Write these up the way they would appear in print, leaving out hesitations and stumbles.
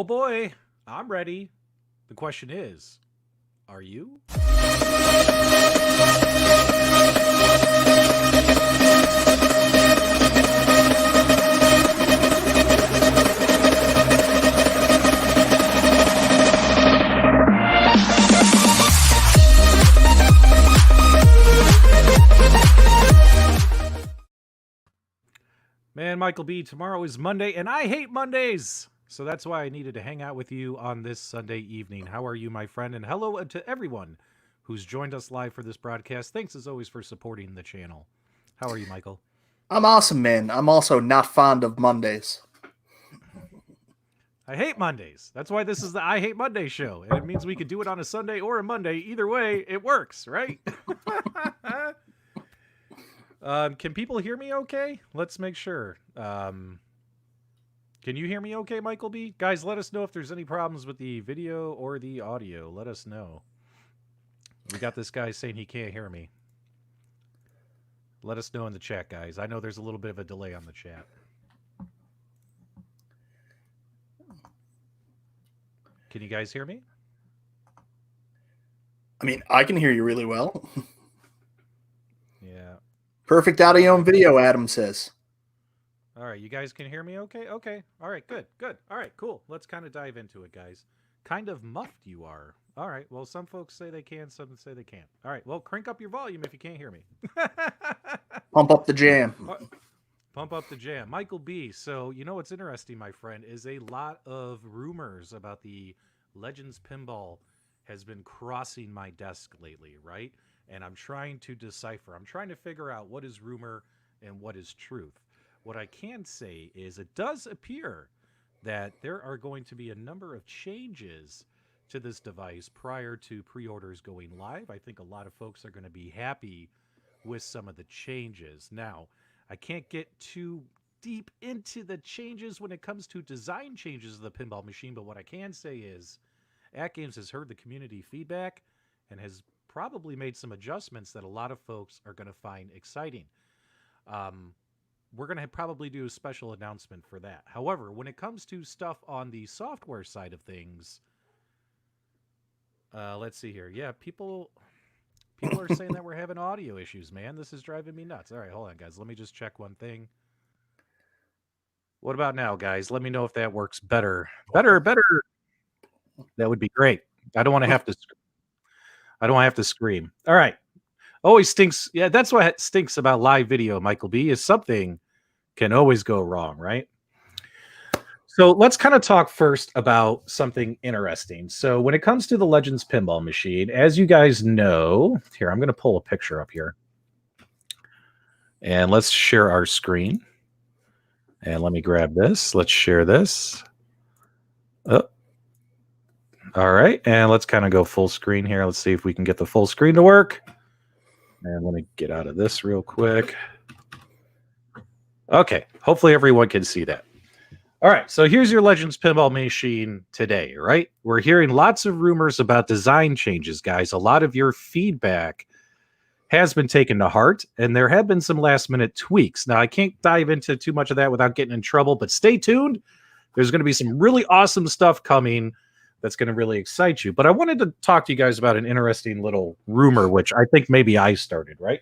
Oh boy, I'm ready. The question is, are you? Man, Michael B, tomorrow is Monday, and I hate Mondays. So that's why I needed to hang out with you on this Sunday evening. How are you, my friend? And hello to everyone who's joined us live for this broadcast. Thanks as always for supporting the channel. How are you, Michael? I'm awesome, man. I'm also not fond of Mondays. I hate Mondays. That's why this is the I Hate Monday show. And it means we could do it on a Sunday or a Monday. Either way, it works, right? Can people hear me okay? Let's make sure. Can you hear me okay, Michael B? Guys, let us know if there's any problems with the video or the audio. Let us know. We got this guy saying he can't hear me. Let us know in the chat, guys. I know there's a little bit of a delay on the chat. Can you guys hear me? I mean, I can hear you really well. Yeah. Perfect audio and video, Adam says. All right, you guys can hear me okay? Okay. All right, good. All right, cool. Let's kind of dive into it, guys. Kind of muffed you are. All right, well, some folks say they can, some say they can't. All right, well, crank up your volume if you can't hear me. Pump up the jam. Pump up the jam. Michael B, so you know what's interesting, my friend, is a lot of rumors about the Legends Pinball has been crossing my desk lately, right? And I'm trying to decipher. I'm trying to figure out what is rumor and what is truth. What I can say is it does appear that there are going to be a number of changes to this device prior to pre-orders going live. I think a lot of folks are going to be happy with some of the changes. Now, I can't get too deep into the changes when it comes to design changes of the pinball machine, but what I can say is AtGames has heard the community feedback and has probably made some adjustments that a lot of folks are going to find exciting. We're going to probably do a special announcement for that. However, when it comes to stuff on the software side of things, let's see here. Yeah, people are saying that we're having audio issues, man. This is driving me nuts. All right, hold on, guys. Let me just check one thing. What about now, guys? Let me know if that works better. Better. That would be great. I don't want to have to scream. All right. Always stinks. Yeah, that's what stinks about live video, Michael B, is something can always go wrong, right? So let's kind of talk first about something interesting. So when it comes to the Legends Pinball machine, as you guys know, here, I'm going to pull a picture up here. And let's share our screen. And let me grab this. Let's share this. Oh. All right. And let's kind of go full screen here. Let's see if we can get the full screen to work. And let me get out of this real quick. Okay. Hopefully everyone can see that. All right. So here's your Legends Pinball machine today, right? We're hearing lots of rumors about design changes, guys. A lot of your feedback has been taken to heart, and there have been some last-minute tweaks. Now, I can't dive into too much of that without getting in trouble, but stay tuned. There's going to be some really awesome stuff coming that's going to really excite you. But I wanted to talk to you guys about an interesting little rumor, which I think maybe I started, right?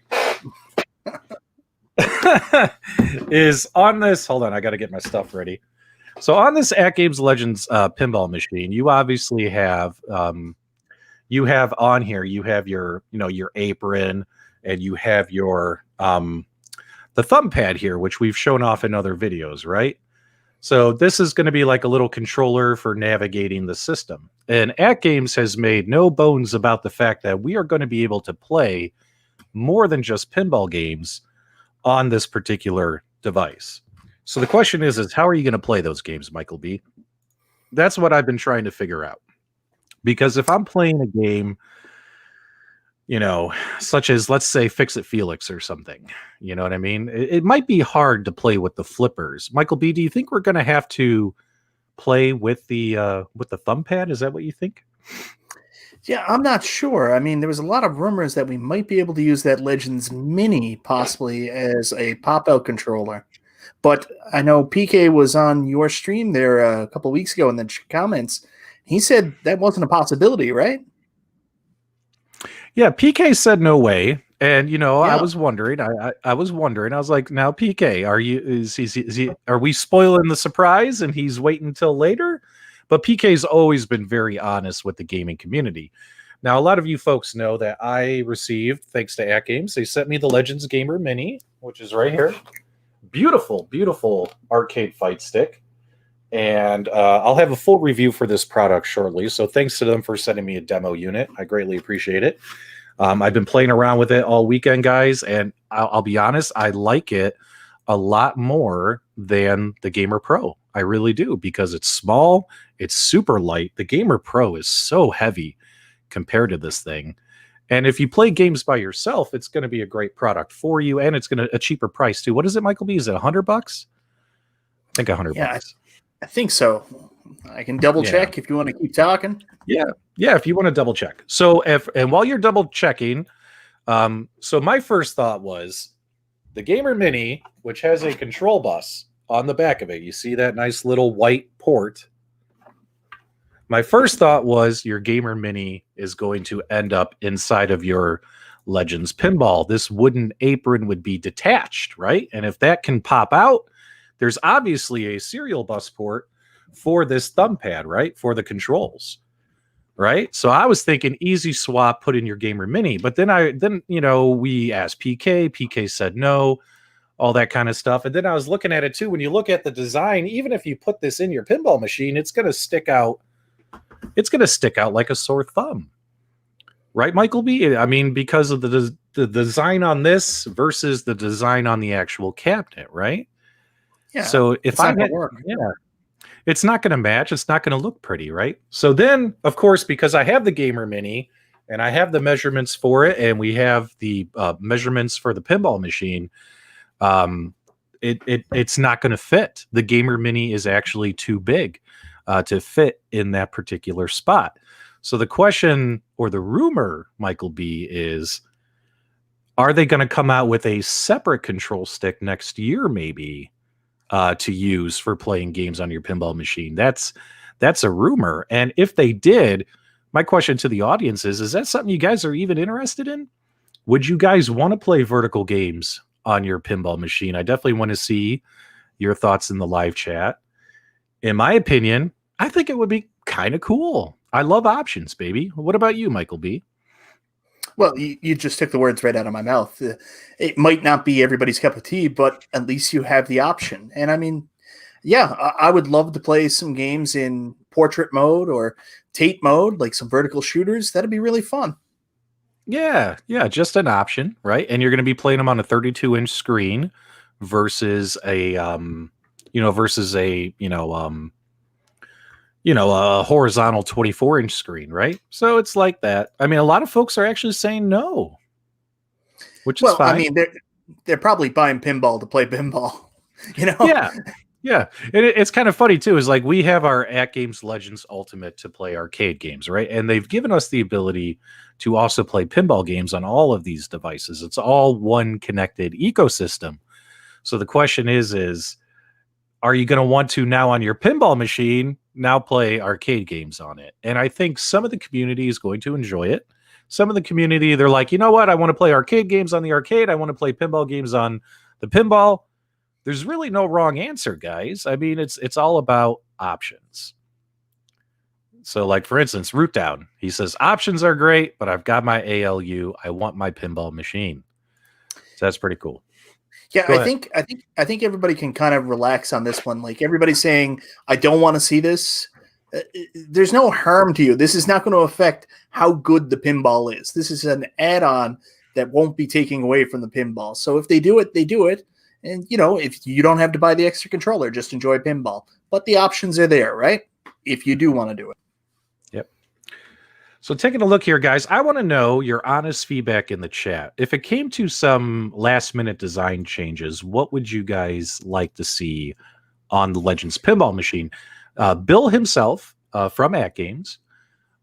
Is on this, hold on, I got to get my stuff ready. So on this AtGames Legends pinball machine, you obviously have you have on here, you have your, your apron, and you have your the thumb pad here, which we've shown off in other videos, right? So this is going to be like a little controller for navigating the system. And AtGames has made no bones about the fact that we are going to be able to play more than just pinball games on this particular device. So the question is how are you going to play those games, Michael B? That's what I've been trying to figure out. Because if I'm playing a game, such as, let's say, Fix-It Felix or something, you know what I mean? It might be hard to play with the flippers. Michael B, do you think we're going to have to play with the thumb pad? Is that what you think? Yeah, I'm not sure. I mean, there was a lot of rumors that we might be able to use that Legends Mini possibly as a pop-out controller. But I know PK was on your stream there a couple of weeks ago in the comments. He said that wasn't a possibility, right? Yeah, PK said no way. And I Yeah. was wondering. I was wondering. I was like, now PK, are we spoiling the surprise and he's waiting until later? But PK's always been very honest with the gaming community. Now, a lot of you folks know that I received, thanks to AtGames, they sent me the Legends Gamer Mini, which is right here. Beautiful, beautiful arcade fight stick. And I'll have a full review for this product shortly. So thanks to them for sending me a demo unit. I greatly appreciate it. I've been playing around with it all weekend, guys, and I'll be honest, I like it a lot more than the Gamer Pro. I really do, because it's small, it's super light. The Gamer Pro is so heavy compared to this thing. And if you play games by yourself, it's going to be a great product for you, and it's going to a cheaper price too. What is it, MichaelB? Is it $100? I think $100. I think so. I can double check if you want to keep talking. Yeah, if you want to double check. So while you're double checking, so my first thought was the Gamer Mini, which has a control bus on the back of it. You see that nice little white port. My first thought was your Gamer Mini is going to end up inside of your Legends Pinball. This wooden apron would be detached, right? And if that can pop out, there's obviously a serial bus port for this thumb pad, right? For the controls, right? So I was thinking easy swap, put in your Gamer Mini. But then we asked PK. PK said no, all that kind of stuff. And then I was looking at it too. When you look at the design, even if you put this in your pinball machine, it's going to stick out. It's going to stick out like a sore thumb, right, MichaelB? I mean, because of the design on this versus the design on the actual cabinet, right? Yeah. So if I had, work, it's not going to match. It's not going to look pretty, right? So then, of course, because I have the Gamer Mini and I have the measurements for it, and we have the measurements for the pinball machine, it's not going to fit. The Gamer Mini is actually too big to fit in that particular spot. So the question, or the rumor, MichaelB, is, are they going to come out with a separate control stick next year, maybe, to use for playing games on your pinball machine? That's a rumor. And if they did, my question to the audience is that something you guys are even interested in? Would you guys want to play vertical games on your pinball machine? I definitely want to see your thoughts in the live chat. In my opinion, I think it would be kind of cool. I love options, baby. What about you, MichaelB? Well, you just took the words right out of my mouth. It might not be everybody's cup of tea, but at least you have the option. And I mean, yeah, I would love to play some games in portrait mode or Tate mode, like some vertical shooters. That'd be really fun. Yeah, just an option, right? And you're going to be playing them on a 32-inch screen versus a a horizontal 24-inch screen, right? So it's like that. I mean, a lot of folks are actually saying no, which is fine. I mean, they're probably buying pinball to play pinball, Yeah. And it's kind of funny too, is like we have our AtGames Legends Ultimate to play arcade games, right? And they've given us the ability to also play pinball games on all of these devices. It's all one connected ecosystem. So the question is are you going to want to now on your pinball machine now play arcade games on it? And I think some of the community is going to enjoy it. Some of the community, they're like, you know what? I want to play arcade games on the arcade. I want to play pinball games on the pinball. There's really no wrong answer, guys. I mean, it's all about options. So like, for instance, Root Down, he says, options are great, but I've got my ALU. I want my pinball machine. So that's pretty cool. Yeah, I think everybody can kind of relax on this one. Like everybody's saying, I don't want to see this. There's no harm to you. This is not going to affect how good the pinball is. This is an add-on that won't be taking away from the pinball. So if they do it, they do it. And, if you don't have to buy the extra controller, just enjoy pinball. But the options are there, right? If you do want to do it. Yep. So taking a look here, guys, I want to know your honest feedback in the chat. If it came to some last-minute design changes, what would you guys like to see on the Legends Pinball machine? Bill himself from AtGames,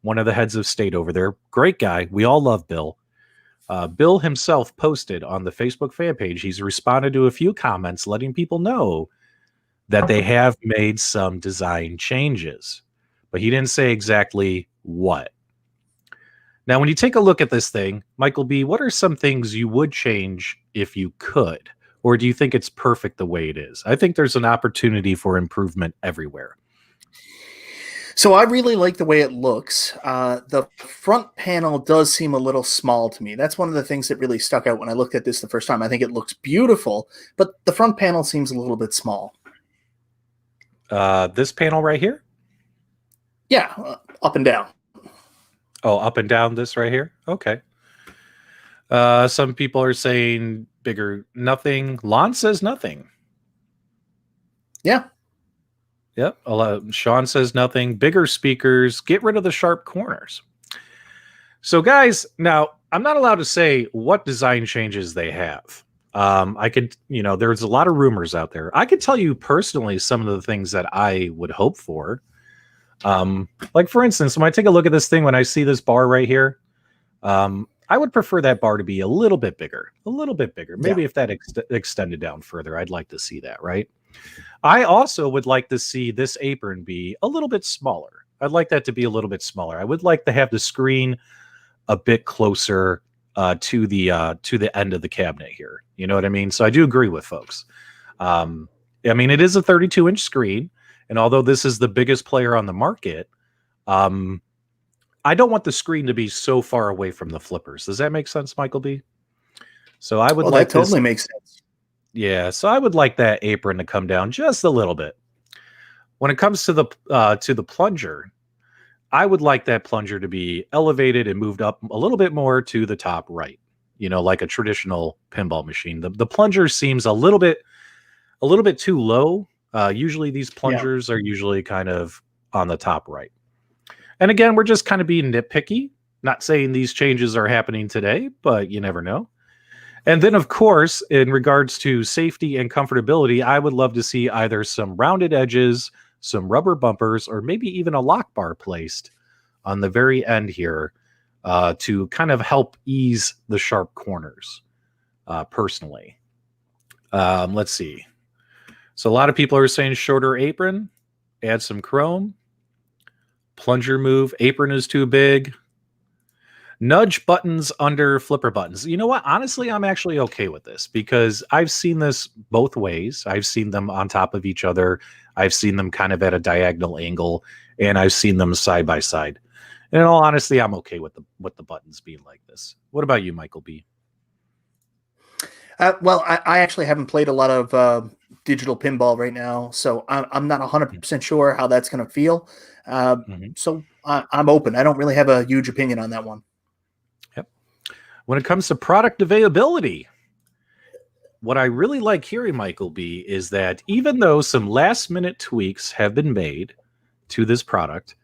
one of the heads of state over there, great guy. We all love Bill. Bill himself posted on the Facebook fan page. He's responded to a few comments letting people know that they have made some design changes, but he didn't say exactly what. Now, when you take a look at this thing, Michael B., what are some things you would change if you could? Or do you think it's perfect the way it is? I think there's an opportunity for improvement everywhere. So I really like the way it looks. The front panel does seem a little small to me. That's one of the things that really stuck out when I looked at this the first time. I think it looks beautiful, but the front panel seems a little bit small. This panel right here? Yeah, up and down. Oh, up and down this right here? Okay. Some people are saying bigger nothing. Lon says nothing. Yeah. Yep. Sean says nothing. Bigger speakers. Get rid of the sharp corners. So, guys, now I'm not allowed to say what design changes they have. I could, there's a lot of rumors out there. I could tell you personally some of the things that I would hope for. Like, for instance, when I take a look at this thing, when I see this bar right here, I would prefer that bar to be a little bit bigger. Maybe if that extended down further, I'd like to see that, right? I also would like to see this apron be a little bit smaller. I'd like that to be a little bit smaller. I would like to have the screen a bit closer to the end of the cabinet here. You know what I mean? So I do agree with folks. I mean, it is a 32-inch screen, and although this is the biggest player on the market, I don't want the screen to be so far away from the flippers. Does that make sense, Michael B? So I would like that totally makes sense. Yeah, so I would like that apron to come down just a little bit. When it comes to the plunger, I would like that plunger to be elevated and moved up a little bit more to the top right. Like a traditional pinball machine. The plunger seems a little bit too low. Usually these plungers are usually kind of on the top right. And again, we're just kind of being nitpicky. Not saying these changes are happening today, but you never know. And then, of course, in regards to safety and comfortability, I would love to see either some rounded edges, some rubber bumpers, or maybe even a lock bar placed on the very end here to kind of help ease the sharp corners, personally. Let's see. So a lot of people are saying shorter apron, add some chrome, plunger move, apron is too big. Nudge buttons under flipper buttons. You know what? Honestly, I'm actually okay with this because I've seen this both ways. I've seen them on top of each other. I've seen them kind of at a diagonal angle, and I've seen them side by side. And in all honesty, I'm okay with the buttons being like this. What about you, Michael B? Well, I actually haven't played a lot of digital pinball right now, so I'm not 100% sure how that's going to feel. So I'm open. I don't really have a huge opinion on that one. When it comes to product availability, what I really like hearing, Michael B, is that even though some last-minute tweaks have been made to this product,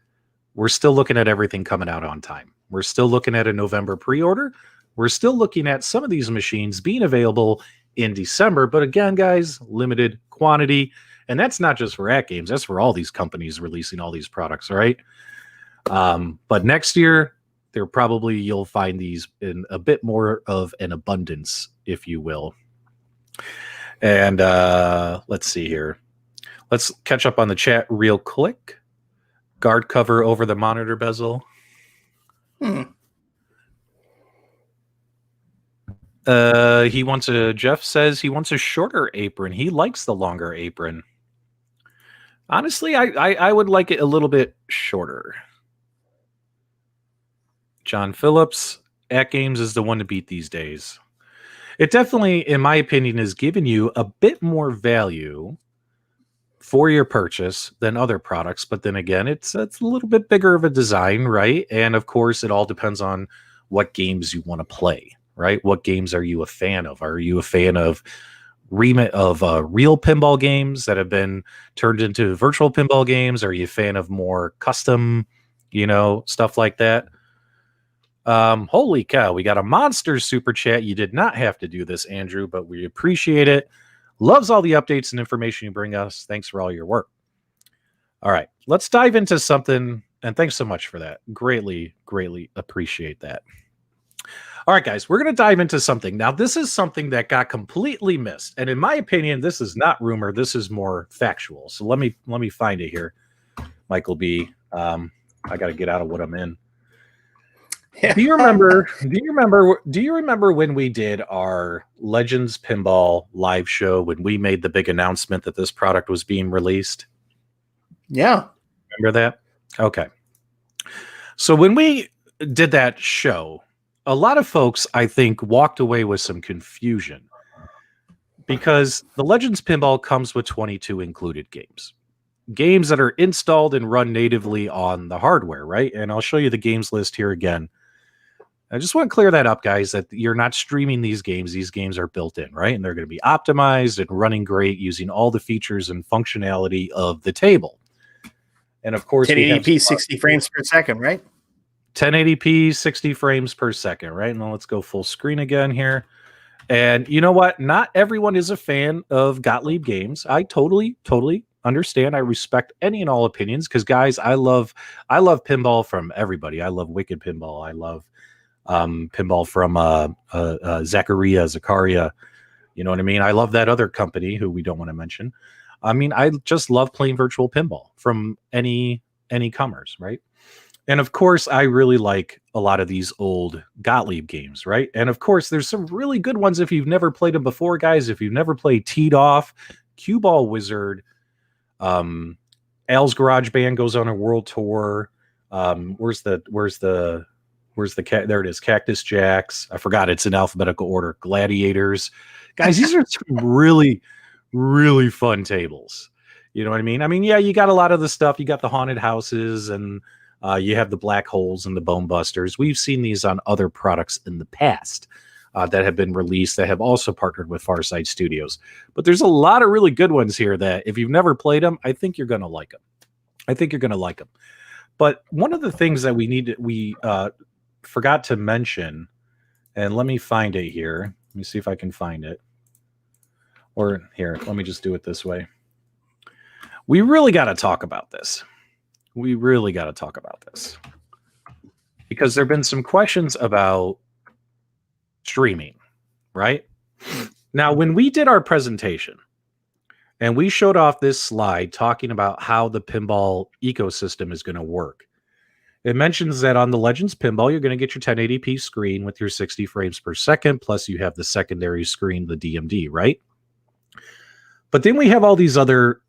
we're still looking at everything coming out on time. We're still looking at a November pre-order. We're still looking at some of these machines being available in December. But again, guys, limited quantity. And that's not just for AtGames. That's for all these companies releasing all these products, right? But next year, you'll find these in a bit more of an abundance, if you will. And let's see here. Let's catch up on the chat real quick. Guard cover over the monitor bezel. Jeff says he wants a shorter apron. He likes the longer apron. Honestly, I would like it a little bit shorter. John Phillips, AtGames is the one to beat these days. It definitely, in my opinion, is giving you a bit more value for your purchase than other products. But then again, it's a little bit bigger of a design, right? And of course, it all depends on what games you want to play, right? What games are you a fan of? Are you a fan of real pinball games that have been turned into virtual pinball games? Are you a fan of more custom, stuff like that? Holy cow, we got a monster super chat. You did not have to do this, Andrew, but we appreciate it. Loves all the updates and information you bring us. Thanks for all your work. All right, let's dive into something, and thanks so much for that. Greatly, greatly appreciate that. All right, guys, we're going to dive into something. Now, this is something that got completely missed. And in my opinion, this is not rumor. This is more factual. So let me find it here, Michael B. I got to get out of what I'm in. Do you remember? Do you remember when we did our Legends Pinball live show when we made the big announcement that this product was being released? Yeah. Remember that? Okay. So when we did that show, a lot of folks, I think, walked away with some confusion because the Legends Pinball comes with 22 included games that are installed and run natively on the hardware, right? And I'll show you the games list here again. I just want to clear that up, guys, that you're not streaming these games. These games are built in, right? And they're going to be optimized and running great using all the features and functionality of the table. And of course, 1080p, 60 frames per second, right? 1080p, 60 frames per second, right? Now let's go full screen again here. And you know what? Not everyone is a fan of Gottlieb games. I totally understand. I respect any and all opinions because, guys, I love pinball from everybody. I love Wicked Pinball. I love pinball from Zakaria. You know what I mean? I love that other company who we don't want to mention. I mean, I just love playing virtual pinball from any comers, right? And of course, I really like a lot of these old Gottlieb games, right? And of course, there's some really good ones if you've never played them before, guys. If you've never played Teed Off, Cue Ball Wizard, Al's Garage Band goes on a world tour. Where's the cat? There it is. Cactus Jacks. I forgot it's in alphabetical order. Gladiators, guys. These are some really, really fun tables. You know what I mean? I mean, yeah, you got a lot of the stuff. You got the haunted houses and you have the black holes and the bone busters. We've seen these on other products in the past that have been released that have also partnered with Farside Studios. But there's a lot of really good ones here that if you've never played them, I think you're going to like them. But one of the things that we forgot to mention, and let me find it here. Let me see if I can find it. Or here, let me just do it this way. We really got to talk about this. Because there have been some questions about streaming, right? Now, when we did our presentation and we showed off this slide talking about how the pinball ecosystem is going to work, it mentions that on the Legends Pinball, you're going to get your 1080p screen with your 60 frames per second, plus you have the secondary screen, the DMD, right? But then we have all these other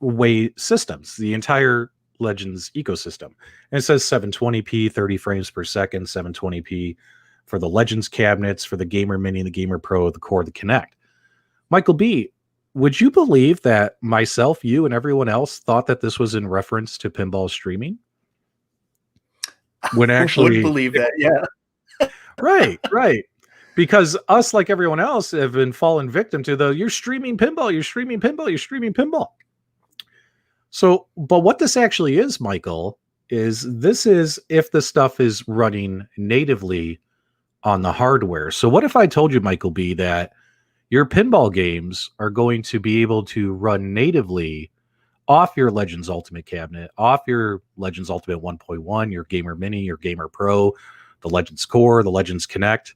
systems, the entire Legends ecosystem. And it says 720p, 30 frames per second, 720p for the Legends cabinets, for the Gamer Mini, the Gamer Pro, the Core, the Kinect. Michael B., would you believe that myself, you, and everyone else thought that this was in reference to pinball streaming? When actually, would believe that, yeah. Right. Because us, like everyone else, have been fallen victim to you're streaming pinball. So, but what this actually is, Michael, is if the stuff is running natively on the hardware. So what if I told you, Michael B., that your pinball games are going to be able to run natively off your Legends Ultimate cabinet, off your Legends Ultimate 1.1, your Gamer Mini, your Gamer Pro, the Legends Core, the Legends Kinect,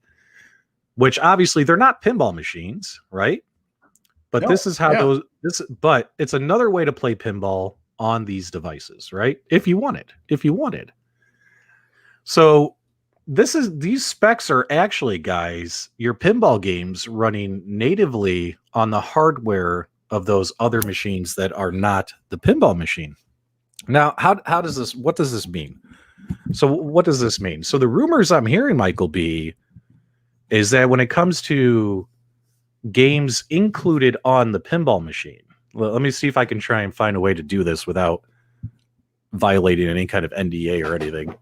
which obviously they're not pinball machines, right? But this is how but it's another way to play pinball on these devices, right? If you wanted. So these specs are actually, guys, your pinball games running natively on the hardware of those other machines that are not the pinball machine. Now, what does this mean? So what does this mean? So the rumors I'm hearing, Michael B., is that when it comes to games included on the pinball machine, well, let me see if I can try and find a way to do this without violating any kind of NDA or anything.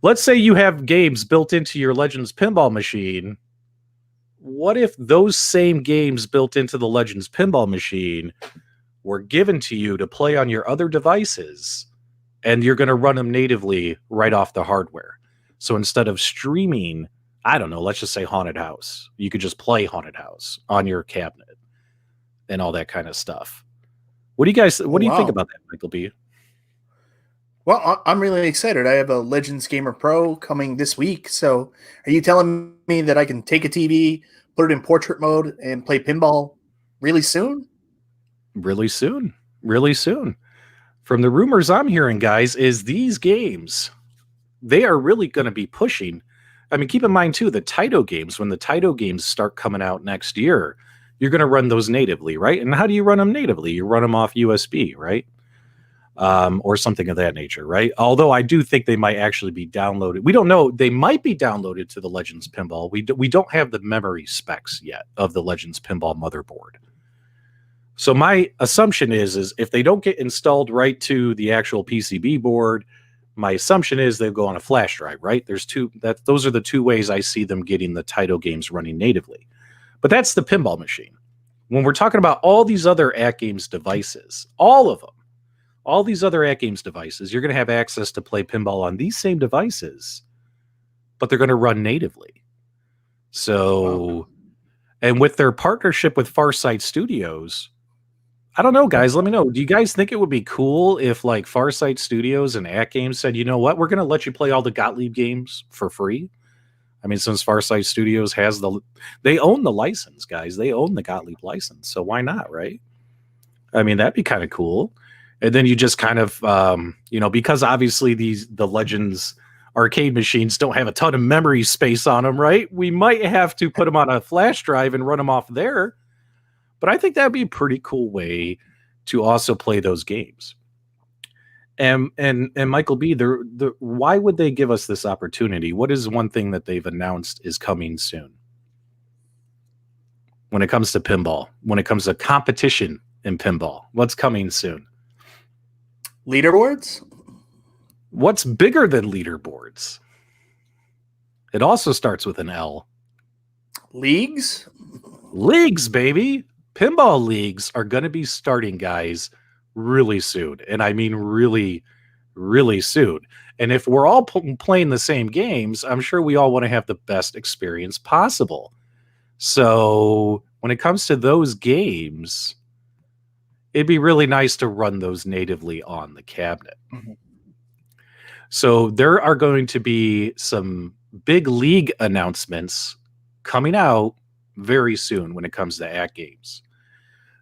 Let's say you have games built into your Legends pinball machine. What if those same games built into the Legends pinball machine were given to you to play on your other devices, and you're going to run them natively right off the hardware? So instead of streaming, I don't know, let's just say Haunted House, you could just play Haunted House on your cabinet and all that kind of stuff. What do you think about that, Michael B? Well, I'm really excited. I have a Legends Gamer Pro coming this week. So, are you telling me that I can take a TV, put it in portrait mode, and play pinball really soon? Really soon. Really soon. From the rumors I'm hearing, guys, is these games, they are really going to be pushing. I mean, keep in mind, too, the Taito games, when the Taito games start coming out next year, you're going to run those natively, right? And how do you run them natively? You run them off USB, right? Or something of that nature, right? Although I do think they might actually be downloaded. We don't know. They might be downloaded to the Legends Pinball. We don't have the memory specs yet of the Legends Pinball motherboard. So my assumption is if they don't get installed right to the actual PCB board, my assumption is they'll go on a flash drive, right? Those are the two ways I see them getting the Taito games running natively. But that's the pinball machine. When we're talking about all these other AtGames devices, all of them, all these other AtGames devices, you're going to have access to play pinball on these same devices, but they're going to run natively. So, and with their partnership with Farsight Studios, I don't know, guys. Let me know. Do you guys think it would be cool if, like, Farsight Studios and AtGames said, you know what, we're going to let you play all the Gottlieb games for free? I mean, since Farsight Studios they own the license, guys. They own the Gottlieb license. So why not, right? I mean, that'd be kind of cool. And then you just kind of, because obviously the Legends arcade machines don't have a ton of memory space on them, right? We might have to put them on a flash drive and run them off there. But I think that'd be a pretty cool way to also play those games. And Michael B, why would they give us this opportunity? What is one thing that they've announced is coming soon? When it comes to pinball, when it comes to competition in pinball, what's coming soon? Leaderboards? What's bigger than leaderboards? It also starts with an L. Leagues? Leagues, baby. Pinball leagues are going to be starting, guys, really soon. And I mean really, really soon. And if we're all playing the same games, I'm sure we all want to have the best experience possible. So when it comes to those games, it'd be really nice to run those natively on the cabinet. Mm-hmm. So there are going to be some big league announcements coming out very soon when it comes to AtGames.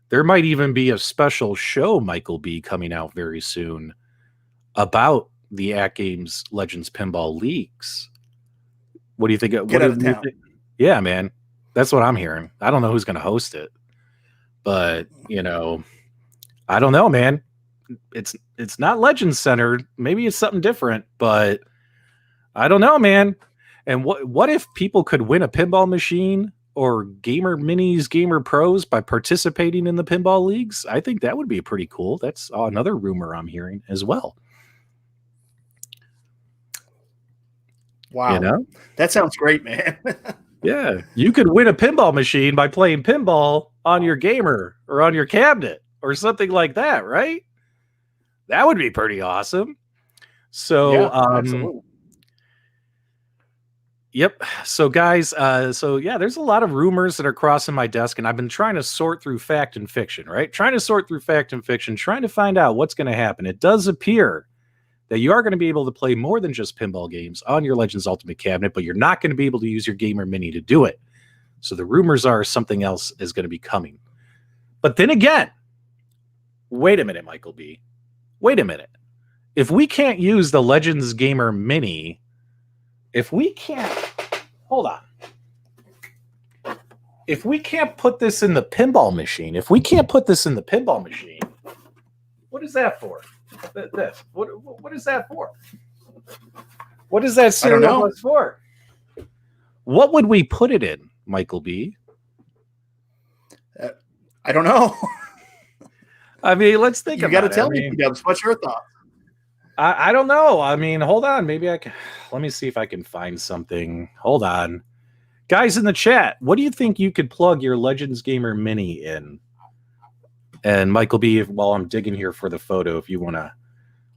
There might even be a special show, Michael B, coming out very soon about the AtGames Legends Pinball leagues. What do you think? Get out of town. Yeah, man. That's what I'm hearing. I don't know who's going to host it. But, I don't know, man. It's not Legends centered. Maybe it's something different, but I don't know, man. And what if people could win a pinball machine or gamer minis, gamer pros by participating in the pinball leagues? I think that would be pretty cool. That's another rumor I'm hearing as well. Wow. That sounds great, man. Yeah. You could win a pinball machine by playing pinball on your gamer or on your cabinet or something like that, right? That would be pretty awesome. So, absolutely. Yep. So, guys, there's a lot of rumors that are crossing my desk, and I've been trying to sort through fact and fiction, right? Trying to find out what's going to happen. It does appear that you are going to be able to play more than just pinball games on your Legends Ultimate cabinet, but you're not going to be able to use your Gamer Mini to do it. So the rumors are something else is going to be coming. But then again, wait a minute, Michael B. Wait a minute. If we can't use the Legends Gamer Mini, if we can't put this in the pinball machine, what is that for? This. What is that for? What is that serial bus for? What would we put it in, Michael B? I don't know. I mean, let's think about it. You got to tell me, PDubs. What's your thought? I don't know. I mean, hold on. Maybe I can. Let me see if I can find something. Hold on. Guys in the chat, what do you think you could plug your Legends Gamer Mini in? And Michael B, while I'm digging here for the photo, if you want to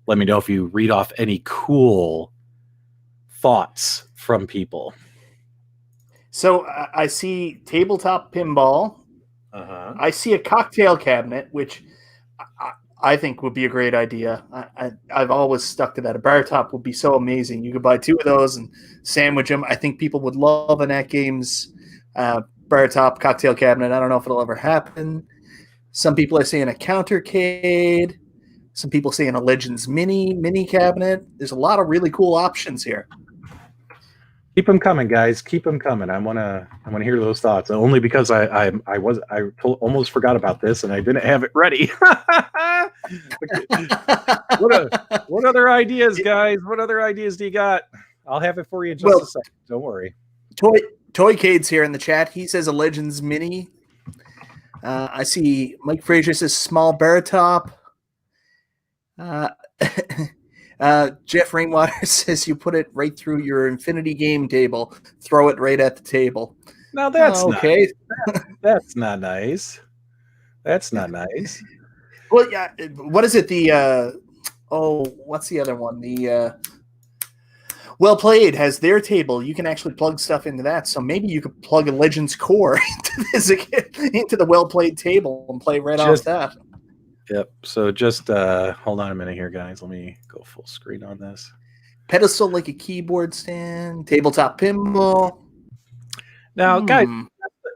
let me know if you read off any cool thoughts from people. So I see tabletop pinball. I see a cocktail cabinet, which I think would be a great idea. I've always stuck to that. A bar top would be so amazing. You could buy 2 of those and sandwich them. I think people would love an AtGames bar top cocktail cabinet. I don't know if it'll ever happen. Some people are saying a countercade. Some people saying a Legends mini cabinet. There's a lot of really cool options here. Keep them coming, guys. Keep them coming. I wanna hear those thoughts. Only because I almost forgot about this and I didn't have it ready. What other ideas, guys? What other ideas do you got? I'll have it for you in just a second. Don't worry. Toycade's here in the chat. He says a Legends mini. I see Mike Frazier says small bar top. Jeff Rainwater says you put it right through your infinity game table, throw it right at the table. Now that's okay. That's not nice. That's not nice. Well, yeah. What is it? What's the other one? The Well Played has their table. You can actually plug stuff into that. So maybe you could plug a Legends core into the Well Played table and play right off that. Yep. So just hold on a minute here, guys. Let me go full screen on this. Pedestal like a keyboard stand, tabletop pinball. Now, guys,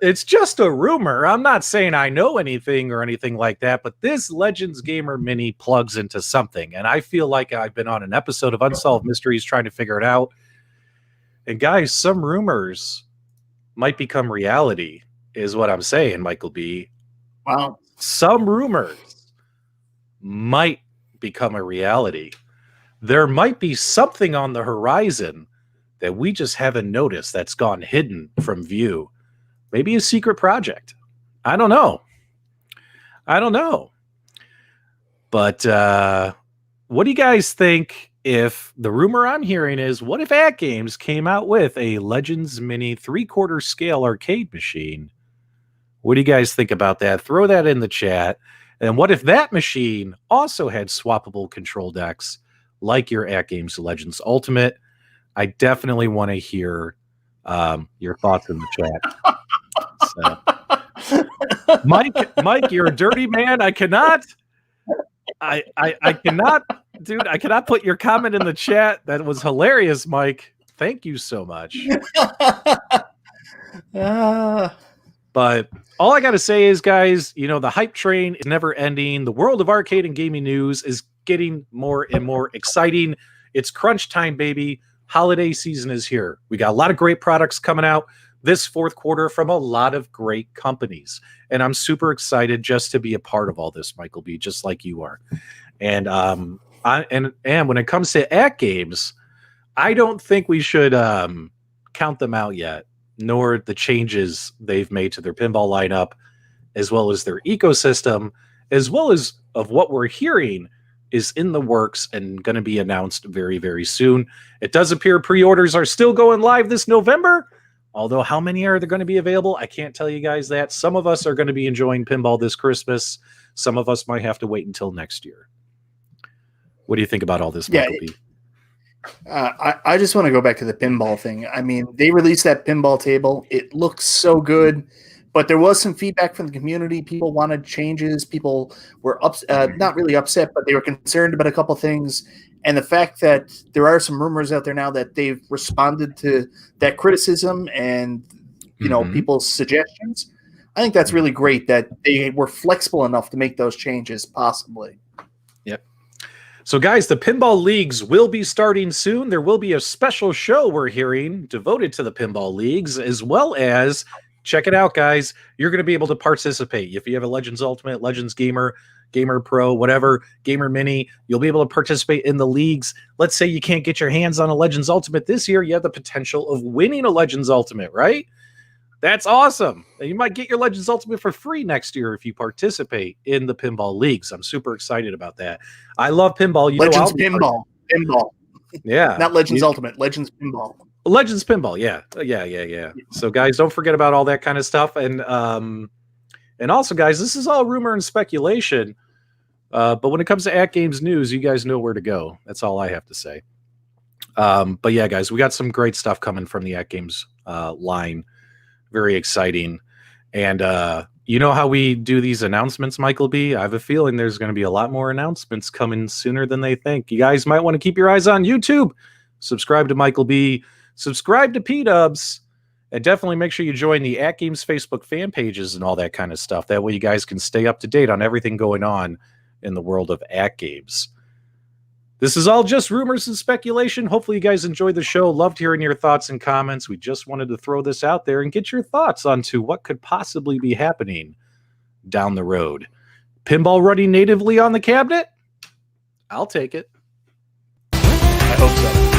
it's just a rumor. I'm not saying I know anything or anything like that, but this Legends Gamer Mini plugs into something. And I feel like I've been on an episode of Unsolved Mysteries trying to figure it out. And guys, some rumors might become reality, is what I'm saying, Michael B. Wow. Some rumors might become a reality. There might be something on the horizon that we just haven't noticed that's gone hidden from view. Maybe a secret project. I don't know. But what do you guys think if the rumor I'm hearing is, what if AtGames came out with a Legends Mini 3/4 scale arcade machine? What do you guys think about that? Throw that in the chat. And what if that machine also had swappable control decks like your AtGames Legends Ultimate? I definitely want to hear your thoughts in the chat. So, Mike, you're a dirty man. I cannot, dude. I cannot put your comment in the chat. That was hilarious, Mike. Thank you so much. But all I got to say is, guys, the hype train is never ending. The world of arcade and gaming news is getting more and more exciting. It's crunch time, baby. Holiday season is here. We got a lot of great products coming out this fourth quarter from a lot of great companies. And I'm super excited just to be a part of all this, Michael B., just like you are. And and when it comes to AtGames, I don't think we should count them out yet, nor the changes they've made to their pinball lineup, as well as their ecosystem, as well as of what we're hearing is in the works and going to be announced very, very soon. It does appear pre-orders are still going live this November, although how many are there going to be available? I can't tell you guys that. Some of us are going to be enjoying pinball this Christmas. Some of us might have to wait until next year. What do you think about all this, Michael B? I just want to go back to the pinball thing. I mean, they released that pinball table. It looks so good, but there was some feedback from the community. People wanted changes. People were not really upset, but they were concerned about a couple things. And the fact that there are some rumors out there now that they've responded to that criticism and people's suggestions, I think that's really great that they were flexible enough to make those changes possibly. Yep. So, guys, the pinball leagues will be starting soon. There will be a special show we're hearing devoted to the pinball leagues, as well as, check it out, guys, you're going to be able to participate. If you have a Legends Ultimate, Legends Gamer, Gamer Pro, whatever, Gamer Mini, you'll be able to participate in the leagues. Let's say you can't get your hands on a Legends Ultimate this year. You have the potential of winning a Legends Ultimate, right? That's awesome. And you might get your Legends Ultimate for free next year if you participate in the pinball leagues. I'm super excited about that. I love pinball. Legends Pinball. Yeah. Not Legends Ultimate, Legends Pinball. Legends Pinball, yeah. So, guys, don't forget about all that kind of stuff. And also, guys, this is all rumor and speculation. But when it comes to AtGames news, you guys know where to go. That's all I have to say. But yeah, guys, we got some great stuff coming from the AtGames line. Very exciting. And You know how we do these announcements, Michael B? I have a feeling there's going to be a lot more announcements coming sooner than they think. You guys might want to keep your eyes on YouTube. Subscribe to Michael B. Subscribe to PDubs. And definitely make sure you join the AtGames Facebook fan pages and all that kind of stuff. That way you guys can stay up to date on everything going on in the world of AtGames. This is all just rumors and speculation. Hopefully you guys enjoyed the show. Loved hearing your thoughts and comments. We just wanted to throw this out there and get your thoughts onto what could possibly be happening down the road. Pinball running natively on the cabinet? I'll take it. I hope so.